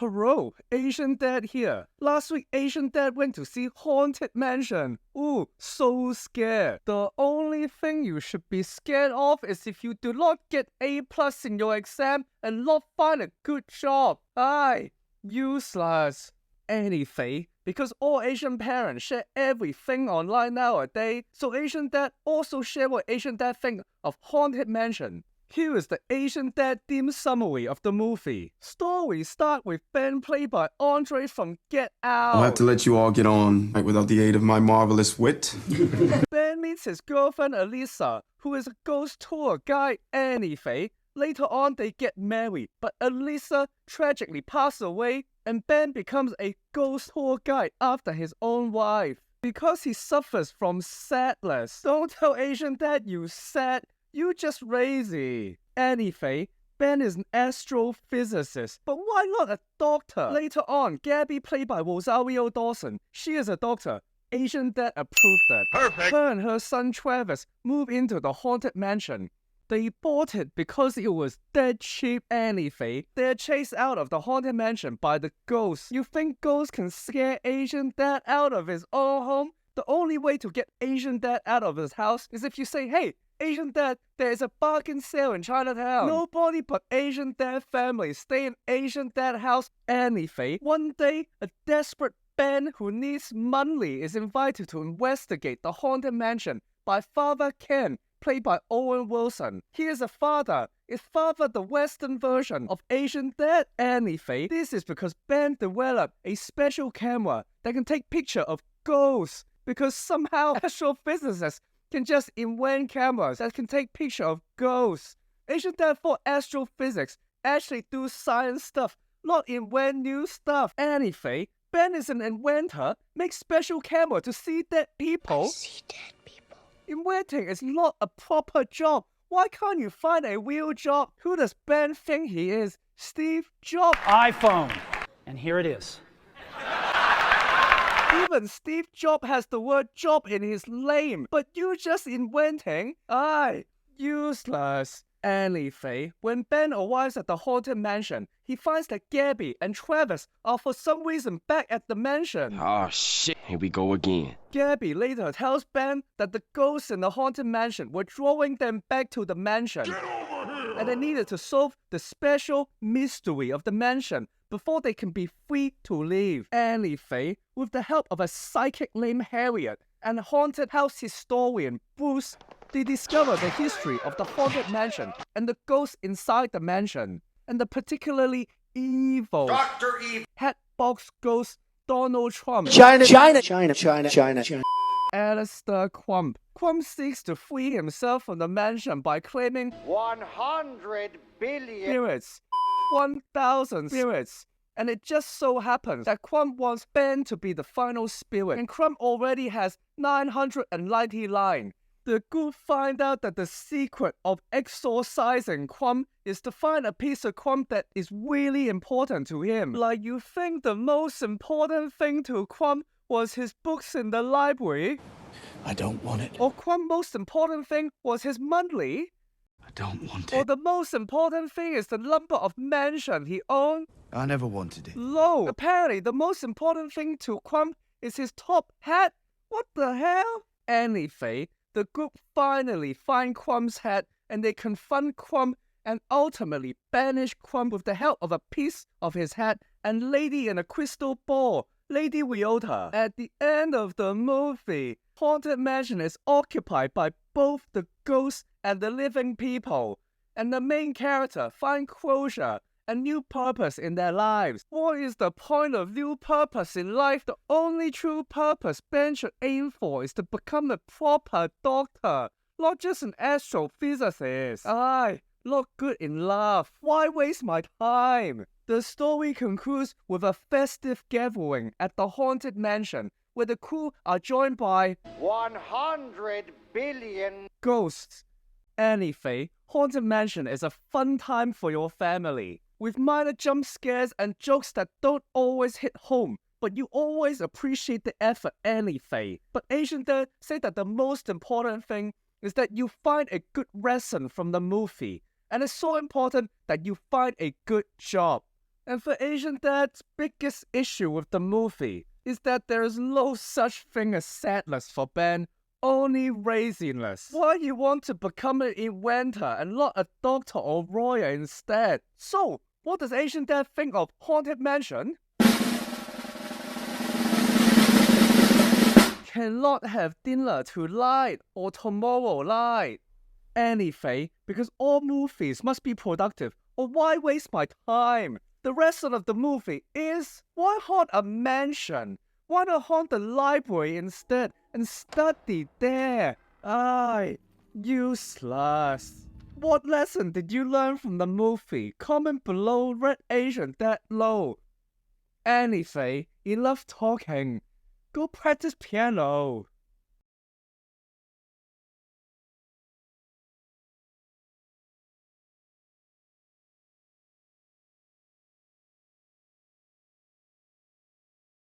Hello, Asian Dad here. Last week, Asian Dad went to see Haunted Mansion. Ooh, so scared. The only thing you should be scared of is if you do not get A+ in your exam and not find a good job. Aye, useless. Anyway, because all Asian parents share everything online nowadays, so Asian Dad also share what Asian Dad think of Haunted Mansion. Here is the Asian Dad themed summary of the movie. Story start with Ben played by Andre from Get Out. I'll have to let you all get on without the aid of my marvelous wit. Ben meets his girlfriend Elisa, who is a ghost tour guide anyway. Later on, they get married, but Elisa tragically passes away, and Ben becomes a ghost tour guide after his own wife. Because he suffers from sadness. Don't tell Asian Dad you sad. You just lazy. Anyway, Ben is an astrophysicist, but why not a doctor? Later on, Gabby, played by Rosario Dawson, she is a doctor. Asian Dad approved that. Perfect. Her and her son Travis move into the Haunted Mansion. They bought it because it was dead cheap anyway. They're chased out of the Haunted Mansion by the ghosts. You think ghosts can scare Asian Dad out of his own home? The only way to get Asian Dad out of his house is if you say, hey, Asian Dad, there is a bargain sale in Chinatown. Nobody but Asian Dad family stay in Asian Dad house anyway. One day, a desperate Ben who needs money is invited to investigate the Haunted Mansion by Father Ken, played by Owen Wilson. He is a father. Is Father the Western version of Asian Dad? Anyway, this is because Ben developed a special camera that can take picture of ghosts. Because somehow astrophysicists can just invent cameras that can take picture of ghosts. Asian Dad for astrophysics actually do science stuff, not invent new stuff. Anyway, Ben is an inventor, makes special camera to see dead people. I see dead people. Inventing is not a proper job. Why can't you find a real job? Who does Ben think he is? Steve Jobs? iPhone. And here it is. Even Steve Jobs has the word job in his name, but you just inventing? Aye, useless. Anyway, when Ben arrives at the Haunted Mansion, he finds that Gabby and Travis are for some reason back at the mansion. Oh shit, here we go again. Gabby later tells Ben that the ghosts in the Haunted Mansion were drawing them back to the mansion. Get over here! And they needed to solve the special mystery of the mansion before they can be free to leave. Anyway, with the help of a psychic named Harriet and haunted house historian Bruce, they discover the history of the Haunted Mansion and the ghosts inside the mansion, and the particularly evil Dr. Evil. Hatbox Ghost Donald Trump. China. Alistair Crump. Crump seeks to free himself from the mansion by claiming 100 billion. spirits. 1,000 spirits. And it just so happens that Crump wants Ben to be the final spirit, and Crump already has 999. The group find out that the secret of exorcising Crump is to find a piece of Crump that is really important to him. Like you think the most important thing to Crump was his books in the library? I don't want it. Or Crump's most important thing was his money? I don't want Or it. the most important thing is the number of mansion he owned? I never wanted it. No, apparently the most important thing to Crump is his top hat. What the hell? Anyway, the group finally find Crump's hat and they confront Crump and ultimately banish Crump with the help of a piece of his hat and Lady in a crystal ball, Lady Ryota. At the end of the movie, Haunted Mansion is occupied by both the ghosts and the living people, and the main character find closure and new purpose in their lives. What is the point of new purpose in life? The only true purpose Ben should aim for is to become a proper doctor, not just an astrophysicist. Aye, look good in love. Why waste my time? The story concludes with a festive gathering at the Haunted Mansion, where the crew are joined by 100 billion. ghosts. Anyway, Haunted Mansion is a fun time for your family, with minor jump scares and jokes that don't always hit home, but you always appreciate the effort anyway. But Asian Dad said that the most important thing is that you find a good lesson from the movie, and it's so important that you find a good job. And for Asian Dad's biggest issue with the movie is that there is no such thing as sadness for Ben, only laziness. Why you want to become an inventor and not a doctor or lawyer instead? So, what does Asian Dad think of Haunted Mansion? Cannot have dinner tonight or tomorrow night. Anything, because all movies must be productive, or why waste my time? The rest of the movie is, why haunt a mansion? Why not haunt the library instead and study there? Aye, useless. What lesson did you learn from the movie? Comment below, Red Asian Dad low. Anything, enough talking. Go practice piano.